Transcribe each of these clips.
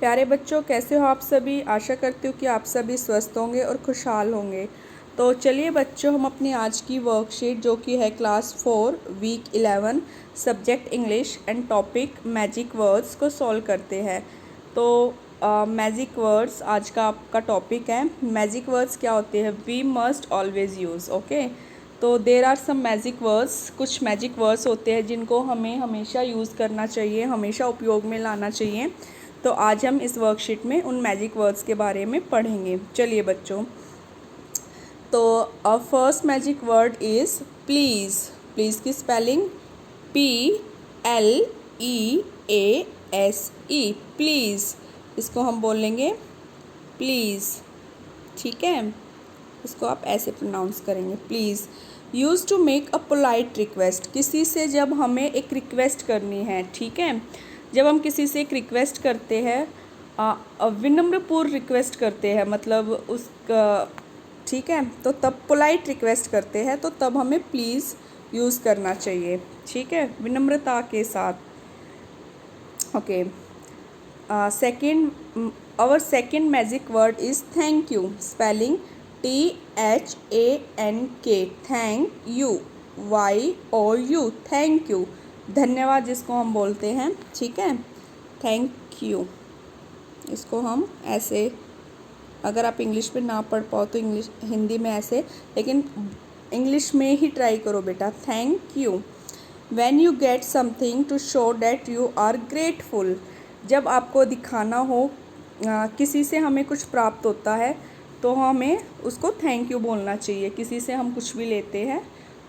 प्यारे बच्चों, कैसे हो आप सभी। आशा करती हूँ कि आप सभी स्वस्थ होंगे और खुशहाल होंगे। तो चलिए बच्चों, हम अपनी आज की वर्कशीट जो कि है class 4 week 11 subject English and topic magic words को सॉल्व करते हैं। तो मैजिक वर्ड्स आज का आपका टॉपिक है। मैजिक वर्ड्स क्या होते हैं? We must always use. Okay, तो there are some magic words. कुछ मैजिक वर्ड्स होते हैं जिनको हमें हमेशा यूज़ करना चाहिए, हमेशा उपयोग में लाना चाहिए। तो आज हम इस वर्कशीट में उन मैजिक वर्ड्स के बारे में पढ़ेंगे। चलिए बच्चों, तो first magic word is please. Please की स्पेलिंग PLEASE, प्लीज़। इसको हम बोलेंगे प्लीज़, ठीक है। इसको आप ऐसे प्रोनाउंस करेंगे, please. Use to make a polite request, किसी से जब हमें एक रिक्वेस्ट करनी है, ठीक है। जब हम किसी से एक रिक्वेस्ट करते हैं, विनम्रपूर्ण रिक्वेस्ट करते हैं, मतलब उसका, ठीक है, तो तब पोलाइट रिक्वेस्ट करते हैं, तो तब हमें प्लीज़ यूज़ करना चाहिए, ठीक है, विनम्रता के साथ। Okay, our second magic word is thank you. Spelling THANK, thank you, YOU, thank you, धन्यवाद जिसको हम बोलते हैं, ठीक है, थैंक यू। इसको हम ऐसे, अगर आप इंग्लिश में ना पढ़ पाओ तो इंग्लिश हिंदी में ऐसे, लेकिन इंग्लिश में ही ट्राई करो बेटा, thank you. When you get something to show that you are grateful, जब आपको दिखाना हो किसी से हमें कुछ प्राप्त होता है तो हमें उसको थैंक यू बोलना चाहिए। किसी से हम कुछ भी लेते हैं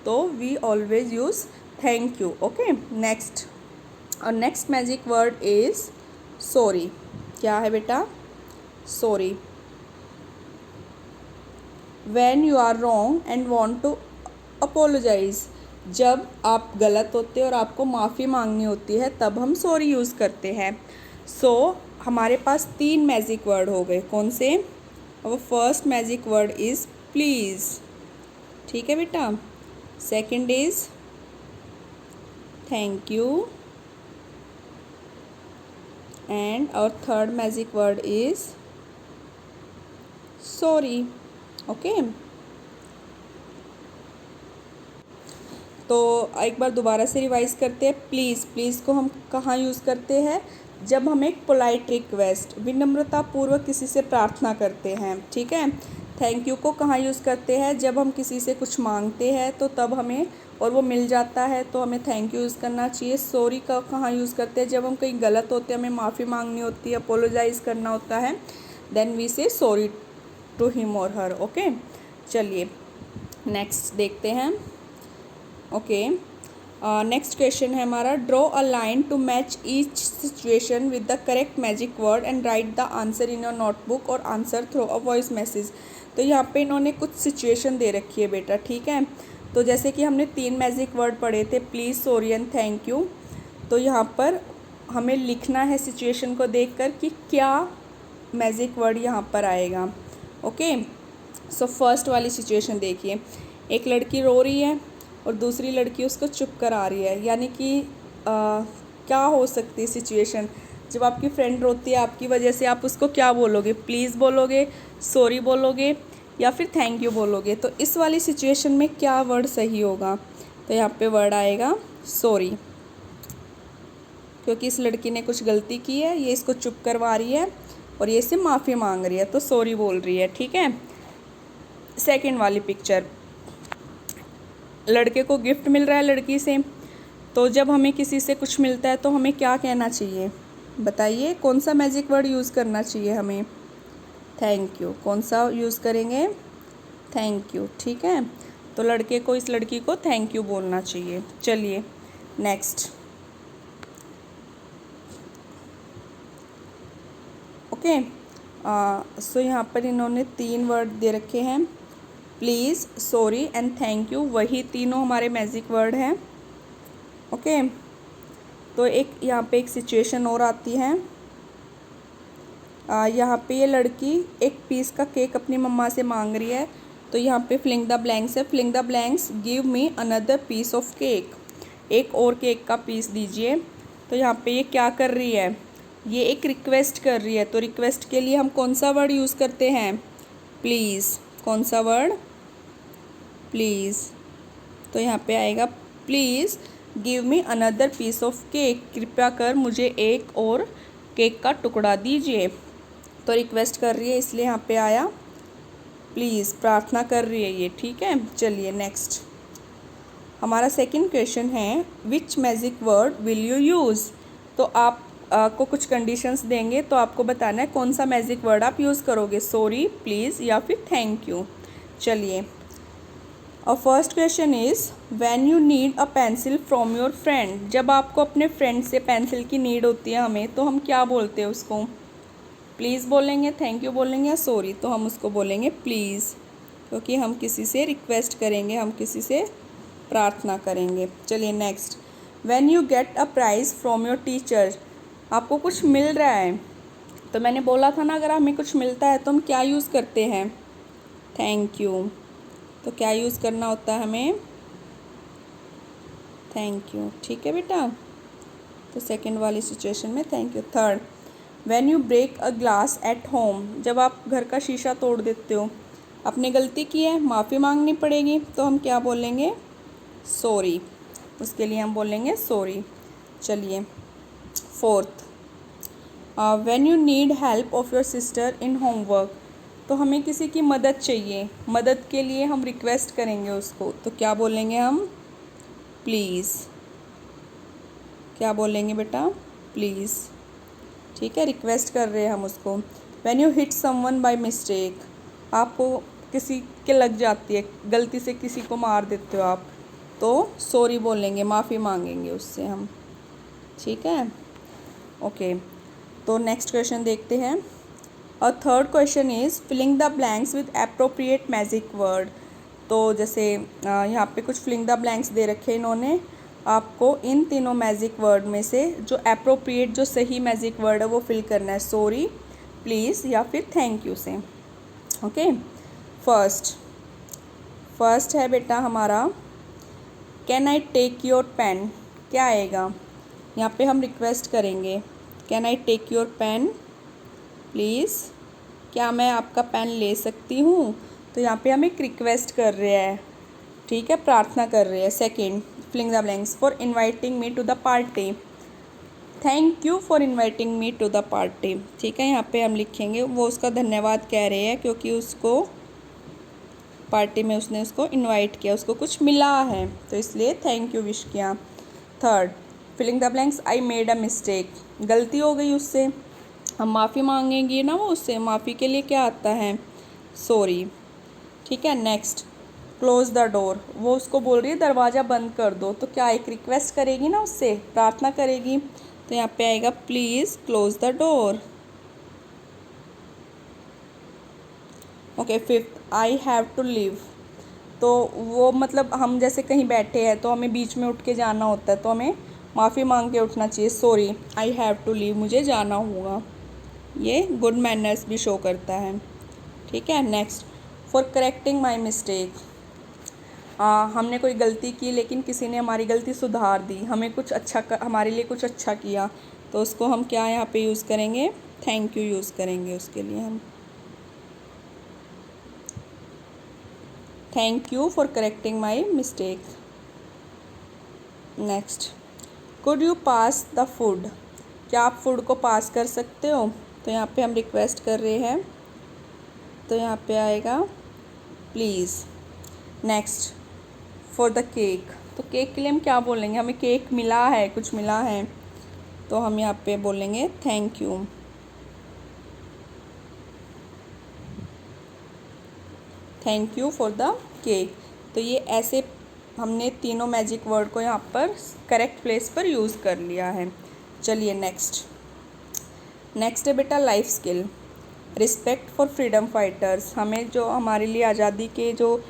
तो we always use thank you. Okay, next, और next magic word is sorry. क्या है बेटा? Sorry. When you are wrong and want to apologise, जब आप गलत होते हैं और आपको माफ़ी मांगनी होती है तब हम सॉरी यूज़ करते हैं। सो हमारे पास 3 मैजिक वर्ड हो गए। कौन से? और first magic word is please, ठीक है बेटा। Second is thank you, and और third magic word is sorry. Okay, तो एक बार दोबारा से रिवाइज करते हैं। प्लीज़, प्लीज़ को हम कहाँ यूज़ करते हैं? जब हम एक पोलाइट रिक्वेस्ट, विनम्रतापूर्वक किसी से प्रार्थना करते हैं, ठीक है। थैंक यू को कहाँ यूज़ करते हैं? जब हम किसी से कुछ मांगते हैं तो तब हमें, और वो मिल जाता है तो हमें थैंक यू यूज़ करना चाहिए। सॉरी का कहाँ यूज़ करते हैं? जब हम कहीं गलत होते हैं, हमें माफ़ी मांगनी होती है, अपोलोजाइज़ करना होता है, देन वी से सॉरी टू हिम और हर। ओके, चलिए नेक्स्ट देखते हैं। ओके, नेक्स्ट क्वेश्चन है हमारा, draw a line to match each situation with the correct magic word and write the answer in your notebook और answer through a voice message. तो यहाँ पे इन्होंने कुछ सिचुएशन दे रखी है बेटा, ठीक है। तो जैसे कि हमने 3 मैजिक वर्ड पढ़े थे, please, sorry and thank you. तो यहाँ पर हमें लिखना है सिचुएशन को देखकर कि क्या मैजिक वर्ड यहाँ पर आएगा। ओके, सो फर्स्ट वाली सिचुएशन देखिए, एक लड़की रो रही है और दूसरी लड़की उसको चुप करा रही है। यानी कि क्या हो सकती है सिचुएशन? जब आपकी फ्रेंड रोती है आपकी वजह से, आप उसको क्या बोलोगे? प्लीज़ बोलोगे, सॉरी बोलोगे, या फिर थैंक यू बोलोगे? तो इस वाली सिचुएशन में क्या वर्ड सही होगा? तो यहाँ पे वर्ड आएगा सॉरी, क्योंकि इस लड़की ने कुछ गलती की है, ये इसको चुप करवा रही है और ये इससे माफ़ी मांग रही है, तो सॉरी बोल रही है, ठीक है। सेकेंड वाली पिक्चर, लड़के को गिफ्ट मिल रहा है लड़की से, तो जब हमें किसी से कुछ मिलता है तो हमें क्या कहना चाहिए? बताइए, कौन सा मैजिक वर्ड यूज़ करना चाहिए हमें? Thank you. कौन सा यूज़ करेंगे? थैंक यू, ठीक है। तो लड़के को इस लड़की को थैंक यू बोलना चाहिए। चलिए नेक्स्ट। ओके, सो यहाँ पर इन्होंने 3 वर्ड दे रखे हैं, please, sorry and thank you, वही तीनों हमारे मैजिक वर्ड हैं। ओके, तो एक यहाँ पे एक सिचुएशन और आती है। यहाँ पे ये लड़की एक पीस का केक अपनी मम्मा से मांग रही है, तो यहाँ पे फिलिंग द ब्लैंक्स है। Filling the blanks, give me another piece of cake, एक और केक का पीस दीजिए। तो यहाँ पे ये क्या कर रही है? ये एक रिक्वेस्ट कर रही है, तो रिक्वेस्ट के लिए हम कौन सा वर्ड यूज़ करते हैं? प्लीज़। कौन सा वर्ड? प्लीज़। तो यहाँ पे आएगा please give me another piece of cake, कृपया कर मुझे एक और केक का टुकड़ा दीजिए। तो रिक्वेस्ट कर रही है इसलिए यहाँ पे आया प्लीज़, प्रार्थना कर रही है ये, ठीक है। चलिए नेक्स्ट, हमारा सेकंड क्वेश्चन है which magic word will you use. तो आप को कुछ कंडीशंस देंगे, तो आपको बताना है कौन सा मैजिक वर्ड आप यूज़ करोगे, सॉरी, प्लीज़ या फिर थैंक यू। चलिए, और first question is when you need a pencil from your friend. जब आपको अपने फ्रेंड से पेंसिल की नीड होती है हमें, तो हम क्या बोलते हैं उसको? प्लीज़ बोलेंगे, थैंक यू बोलेंगे या सॉरी? तो हम उसको बोलेंगे प्लीज़, क्योंकि हम किसी से रिक्वेस्ट करेंगे, हम किसी से प्रार्थना करेंगे। चलिए next, when you get a price from your teacher. आपको कुछ मिल रहा है, तो मैंने बोला था ना अगर हमें कुछ मिलता है तो हम क्या यूज़ करते हैं? Thank you. तो क्या यूज़ करना होता है हमें? थैंक यू, ठीक है बेटा। तो सेकंड वाली सिचुएशन में thank you. Third, when you break a glass at home. जब आप घर का शीशा तोड़ देते हो, आपने गलती की है, माफ़ी मांगनी पड़ेगी, तो हम क्या बोलेंगे? सॉरी। उसके लिए हम बोलेंगे सॉरी। चलिए fourth, when you need help of your sister in homework. तो हमें किसी की मदद चाहिए, मदद के लिए हम रिक्वेस्ट करेंगे उसको, तो क्या बोलेंगे हम? प्लीज़। क्या बोलेंगे बेटा? प्लीज़, ठीक है, रिक्वेस्ट कर रहे हैं हम उसको। When you hit someone by mistake. आपको किसी के लग जाती है, गलती से किसी को मार देते हो आप, तो सॉरी बोलेंगे, माफ़ी मांगेंगे उससे हम, ठीक है। ओके, तो नेक्स्ट क्वेश्चन देखते हैं। और third question is filling the blanks with appropriate magic word. तो जैसे यहाँ पे कुछ फिलिंग द ब्लैंक्स दे रखे इन्होंने, आपको इन तीनों मैजिक वर्ड में से जो एप्रोप्रिएट, जो सही मैजिक वर्ड है वो फिल करना है, सॉरी, प्लीज़ या फिर थैंक यू से। ओके, फर्स्ट है बेटा हमारा can I take your pen. क्या आएगा? यहाँ पे हम रिक्वेस्ट करेंगे, can I take your pen please, क्या मैं आपका पेन ले सकती हूँ? तो यहाँ पे हम एक रिक्वेस्ट कर रहे हैं, ठीक है, प्रार्थना कर रहे हैं। Second, filling the blanks, for inviting me to the party. Thank you for inviting me to the party, ठीक है। यहाँ पे हम लिखेंगे वो उसका धन्यवाद कह रहे हैं क्योंकि उसको पार्टी में उसने उसको इनवाइट किया, उसको कुछ मिला है, तो इसलिए थैंक यू विश किया। Third, filling the blanks, I made a mistake. गलती हो गई उससे, हम माफ़ी मांगेंगे ना वो उससे, माफ़ी के लिए क्या आता है? सॉरी, ठीक है। Next, close the door. वो उसको बोल रही है दरवाज़ा बंद कर दो, तो क्या एक रिक्वेस्ट करेगी ना उससे, प्रार्थना करेगी, तो यहाँ पे आएगा please close the door. Okay, fifth, I have to leave. तो वो मतलब हम जैसे कहीं बैठे हैं तो हमें बीच में उठ के जाना होता है, तो हमें माफ़ी मांग के उठना चाहिए, sorry I have to leave, मुझे जाना होगा। ये गुड मैनर्स भी शो करता है, ठीक है। Next, for correcting my mistake. हमने कोई गलती की लेकिन किसी ने हमारी गलती सुधार दी, हमें कुछ अच्छा हमारे लिए कुछ अच्छा किया, तो उसको हम क्या यहाँ पे यूज़ करेंगे? थैंक यू यूज़ करेंगे उसके लिए हम। Thank you for correcting my mistake. Next, could you pass the food. क्या आप फूड को पास कर सकते हो? तो यहाँ पे हम रिक्वेस्ट कर रहे हैं, तो यहाँ पे आएगा please. Next, for the cake. तो केक के लिए हम क्या बोलेंगे? हमें केक मिला है, कुछ मिला है, तो हम यहाँ पे बोलेंगे thank you. Thank you for the cake. तो ये ऐसे हमने तीनों मैजिक वर्ड को यहाँ पर करेक्ट प्लेस पर यूज़ कर लिया है। चलिए नेक्स्ट है बेटा life skill, respect for freedom fighters. हमें जो हमारे लिए आज़ादी के जो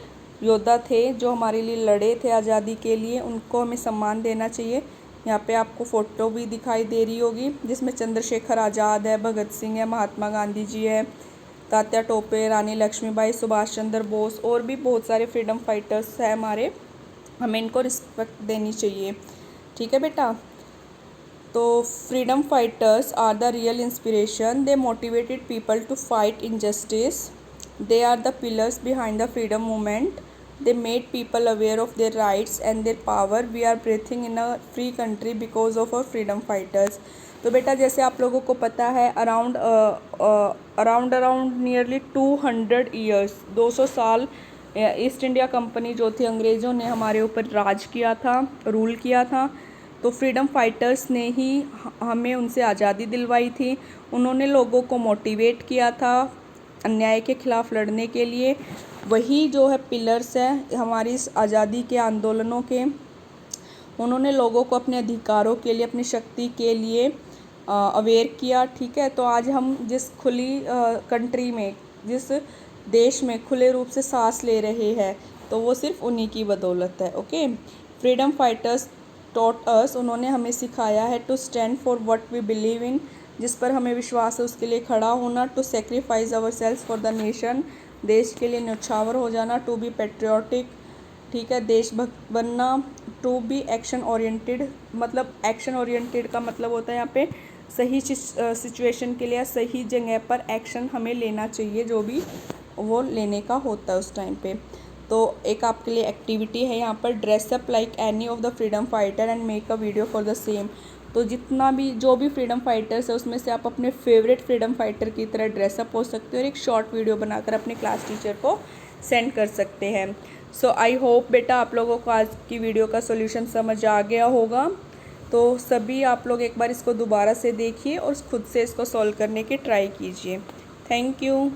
योद्धा थे, जो हमारे लिए लड़े थे आज़ादी के लिए, उनको हमें सम्मान देना चाहिए। यहाँ पे आपको फ़ोटो भी दिखाई दे रही होगी जिसमें चंद्रशेखर आज़ाद है, भगत सिंह है, महात्मा गांधी जी है, तात्या टोपे, रानी लक्ष्मीबाई, सुभाष चंद्र बोस और भी बहुत सारे फ्रीडम फाइटर्स हैं हमारे, हमें इनको रिस्पेक्ट देनी चाहिए, ठीक है बेटा। तो freedom fighters are the real inspiration, they motivated people to fight injustice, they are the pillars behind the freedom movement, they made people aware of their rights and their power, we are breathing in a free country because of our freedom fighters। तो बेटा जैसे आप लोगों को पता है around nearly 200 years 200 साल east India company जो थी अंग्रेज़ों ने हमारे ऊपर राज किया था, रूल किया था। तो फ्रीडम फाइटर्स ने ही हमें उनसे आज़ादी दिलवाई थी। उन्होंने लोगों को मोटिवेट किया था अन्याय के खिलाफ़ लड़ने के लिए। वही जो है पिलर्स है हमारी इस आज़ादी के आंदोलनों के। उन्होंने लोगों को अपने अधिकारों के लिए, अपनी शक्ति के लिए अवेयर किया। ठीक है, तो आज हम जिस खुली कंट्री में, जिस देश में खुले रूप से सांस ले रहे हैं, तो वो सिर्फ उन्हीं की बदौलत है। Okay, freedom fighters taught us, उन्होंने हमें सिखाया है to stand for what we believe in, जिस पर हमें विश्वास है उसके लिए खड़ा होना। To sacrifice our selves for the nation, देश के लिए न्यौछावर हो जाना। टू बी पेट्रियाटिक, ठीक है, देशभक्त बनना। टू बी एक्शन ओरिएंटेड, मतलब एक्शन ओरिएंटेड का मतलब होता है यहाँ पे सही सिचुएशन के लिए सही जगह पर एक्शन हमें लेना चाहिए, जो भी वो लेने का होता है उस टाइम पे। तो एक आपके लिए एक्टिविटी है यहाँ पर, dress up like any of the freedom fighter and make a video for the same. तो जितना भी जो भी फ्रीडम फाइटर्स है उसमें से आप अपने फेवरेट फ्रीडम फाइटर की तरह ड्रेसअप हो सकते हो और एक शॉर्ट वीडियो बनाकर अपने क्लास टीचर को सेंड कर सकते हैं। सो आई होप बेटा आप लोगों को आज की वीडियो का सॉल्यूशन समझ आ गया होगा। तो सभी आप लोग एक बार इसको दोबारा से देखिए और खुद से इसको सॉल्व करने की ट्राई कीजिए। Thank you.